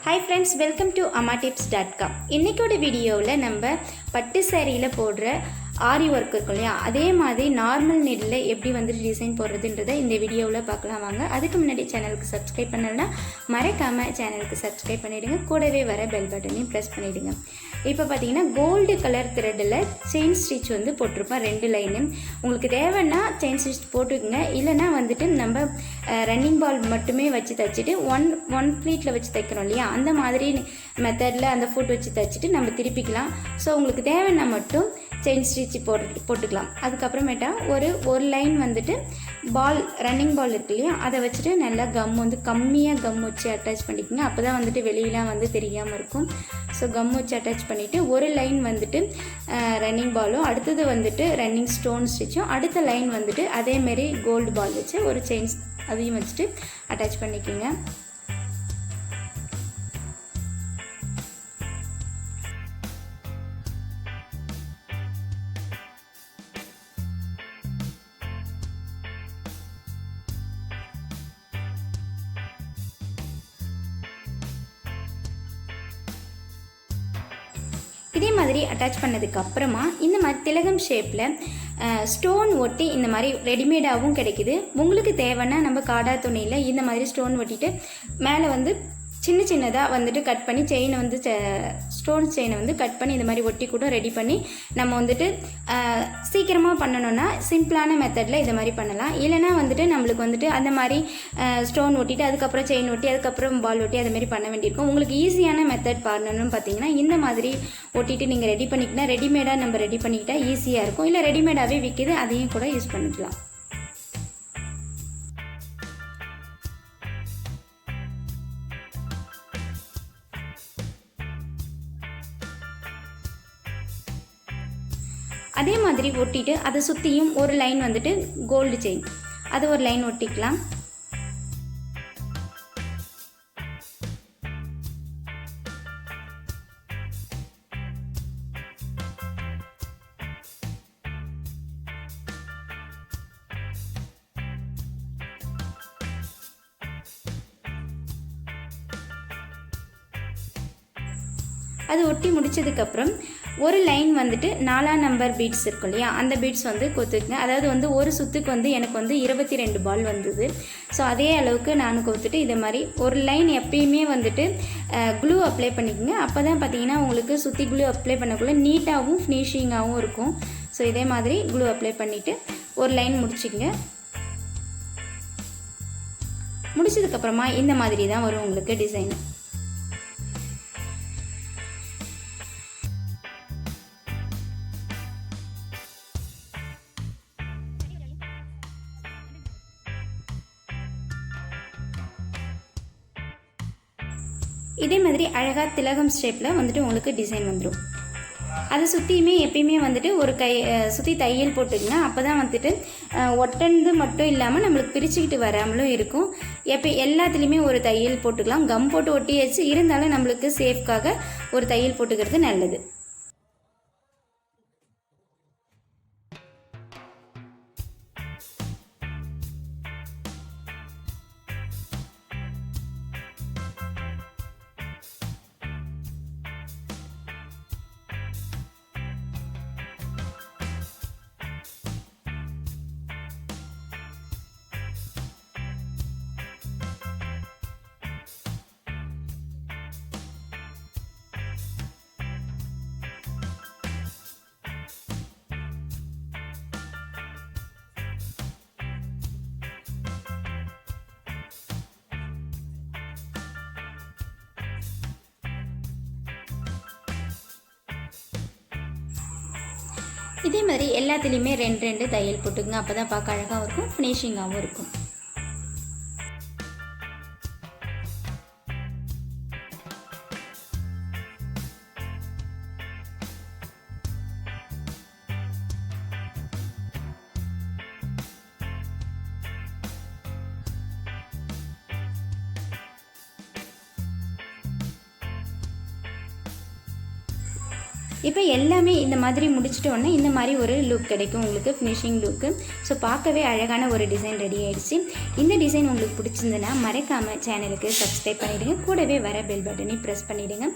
Hi friends, welcome to amatips.com. இன்னைக்கோட வீடியோவில் நம்ம பட்டு சாரியில் போடுற ஆரி ஒர்க் இருக்கும் இல்லையா, அதே மாதிரி நார்மல் நெட்டில் எப்படி வந்துட்டு டிசைன் போடுறதுன்றதை இந்த வீடியோவில் பார்க்கலாம் வாங்க. அதுக்கு முன்னாடி சேனலுக்கு சப்ஸ்கிரைப் பண்ணலைன்னா மறக்காமல் சேனலுக்கு சப்ஸ்கிரைப் பண்ணிவிடுங்க. கூடவே வர பெல் பட்டனையும் ப்ரெஸ் பண்ணிவிடுங்க. இப்போ பார்த்தீங்கன்னா கோல்டு கலர் த்ரெட்டில் செயின் ஸ்டிச் வந்து போட்டிருப்பேன் 2 லைனு. உங்களுக்கு தேவைன்னா செயின் ஸ்டிச் போட்டுக்கோங்க, இல்லைனா வந்துட்டு நம்ம ரன்னிங் பால் மட்டுமே வச்சு தைச்சிட்டு ஒன் ப்ளீட்டில் வச்சு தைக்கிறோம் இல்லையா, அந்த மாதிரி மெத்தடில் அந்த ஃபுட் வச்சு தைச்சிட்டு நம்ம திருப்பிக்கலாம். ஸோ உங்களுக்கு தேவைன்னா மட்டும் செயின் ஸ்டிச் போட்டுக்கலாம். அதுக்கப்புறமேட்டா ஒரு லைன் வந்துட்டு பால் ரன்னிங் பால் இருக்கு இல்லையா, அதை வச்சுட்டு நல்லா கம் வந்து கம்மியாக கம் வச்சு அட்டாச் பண்ணிக்கோங்க. அப்போ தான் வந்துட்டு வெளியெலாம் வந்து தெரியாமல் இருக்கும். ஸோ கம் வச்சு அட்டாச் பண்ணிவிட்டு ஒரு லைன் வந்துட்டு ரன்னிங் பாலும், அடுத்தது வந்துட்டு ரன்னிங் ஸ்டோன் ஸ்டிச்சும், அடுத்த லைன் வந்துட்டு அதேமாரி கோல்டு பால் வச்சு ஒரு செயின் அதையும் வச்சுட்டு அட்டாச் பண்ணிக்கோங்க. இதே மாதிரி அட்டாச் பண்ணதுக்கு அப்புறமா இந்த மாதிரி திலகம் ஷேப்பில் ஸ்டோன் ஒட்டி இந்த மாதிரி ரெடிமேடாகவும் கிடைக்குது. உங்களுக்கு தேவைன்னா நம்ம காடா துணியில் இந்த மாதிரி ஸ்டோன் ஒட்டிட்டு மேலே வந்து சின்னதாக வந்துட்டு கட் பண்ணி செயினை வந்து ஸ்டோன் செயினை வந்து கட் பண்ணி இந்த மாதிரி ஒட்டி கூட ரெடி பண்ணி நம்ம வந்துட்டு சீக்கிரமாக பண்ணணுன்னா சிம்பிளான மெத்தடில் இதை மாதிரி பண்ணலாம். இல்லைனா வந்துட்டு நம்மளுக்கு வந்துட்டு அந்த மாதிரி ஸ்டோன் ஒட்டிட்டு அதுக்கப்புறம் செயின் ஒட்டி அதுக்கப்புறம் பால் ஒட்டி அது மாதிரி பண்ண வேண்டியிருக்கும். உங்களுக்கு ஈஸியான மெத்தட் பண்ணணும்னு பார்த்தீங்கன்னா இந்த மாதிரி ஒட்டிட்டு நீங்கள் ரெடி பண்ணிக்கிட்டால் ரெடிமேடாக நம்ம ரெடி பண்ணிக்கிட்டால் ஈஸியாக இருக்கும். இல்லை ரெடிமேடாகவே விற்கிது, அதையும் கூட யூஸ் பண்ணிக்கலாம். அதே மாதிரி ஒட்டிட்டு அதை சுற்றியும் ஒரு லைன் வந்துட்டு கோல்டு செயின், அது ஒரு லைன் ஒட்டிக்கலாம். அது ஒட்டி முடிச்சதுக்கப்புறம் ஒரு லைன் வந்துட்டு 4ஆம் நம்பர் பீட்ஸ் இருக்கும் இல்லையா, அந்த பீட்ஸ் வந்து கொத்துக்குங்க. அதாவது வந்து ஒரு சுற்றுக்கு வந்து எனக்கு வந்து 22 பால் வந்தது. ஸோ அதே அளவுக்கு நான் கொத்துட்டு இதை மாதிரி ஒரு லைன் எப்பயுமே வந்துட்டு க்ளூ அப்ளை பண்ணிக்கோங்க. அப்போ தான் பார்த்தீங்கன்னா உங்களுக்கு சுற்றி க்ளூ அப்ளை பண்ணக்குள்ளே நீட்டாகவும் ஃபினிஷிங்காகவும் இருக்கும். ஸோ இதே மாதிரி க்ளூ அப்ளை பண்ணிவிட்டு ஒரு லைன் முடிச்சுக்கங்க. முடிச்சதுக்கப்புறமா இந்த மாதிரி தான் வரும் உங்களுக்கு டிசைன். இதே மாதிரி அழகாக திலகம் ஷேப்பில் வந்துட்டு உங்களுக்கு டிசைன் வந்துடும். அதை சுற்றியுமே எப்பயுமே வந்துட்டு ஒரு சுற்றி தையல் போட்டுக்கங்க. அப்போ தான் வந்துட்டு ஒட்டந்து மட்டும் இல்லாமல் நம்மளுக்கு பிரிச்சுக்கிட்டு வராமலும் இருக்கும். எல்லாத்துலேயுமே ஒரு தையல் போட்டுக்கலாம். கம் போட்டு ஒட்டியாச்சு, இருந்தாலும் நம்மளுக்கு சேஃப்காக ஒரு தையல் போட்டுக்கிறது நல்லது. இதே மாதிரி எல்லாத்துலேயுமே 2 தையல் போட்டுங்க. அப்போ தான் பார்க்க அழகாகவும் இருக்கும், ஃபினிஷிங்காகவும் இருக்கும். இப்போ எல்லாமே இந்த மாதிரி முடிச்சிட்டோன்னா இந்த மாதிரி ஒரு லுக் கிடைக்கும் உங்களுக்கு, ஃபினிஷிங் லுக்கு. ஸோ பார்க்கவே அழகான ஒரு டிசைன் ரெடி ஆகிடுச்சு. இந்த டிசைன் உங்களுக்கு பிடிச்சிருந்துன்னா மறக்காமல் சேனலுக்கு சப்ஸ்கிரைப் பண்ணிவிடுங்க. கூடவே வர பெல் பட்டனையும் ப்ரெஸ் பண்ணிவிடுங்க.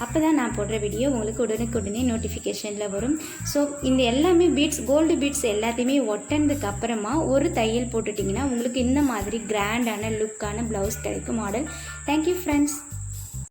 அப்போ தான் நான் போடுற வீடியோ உங்களுக்கு உடனுக்குடனே நோட்டிஃபிகேஷனில் வரும். ஸோ இந்த எல்லாமே பீட்ஸ், கோல்டு பீட்ஸ் எல்லாத்தையுமே ஒட்டினதுக்கு அப்புறமா ஒரு தையல் போட்டுட்டிங்கன்னா உங்களுக்கு இந்த மாதிரி கிராண்டான லுக்கான ப்ளவுஸ் கிடைக்கும் மாடல். Thank you friends.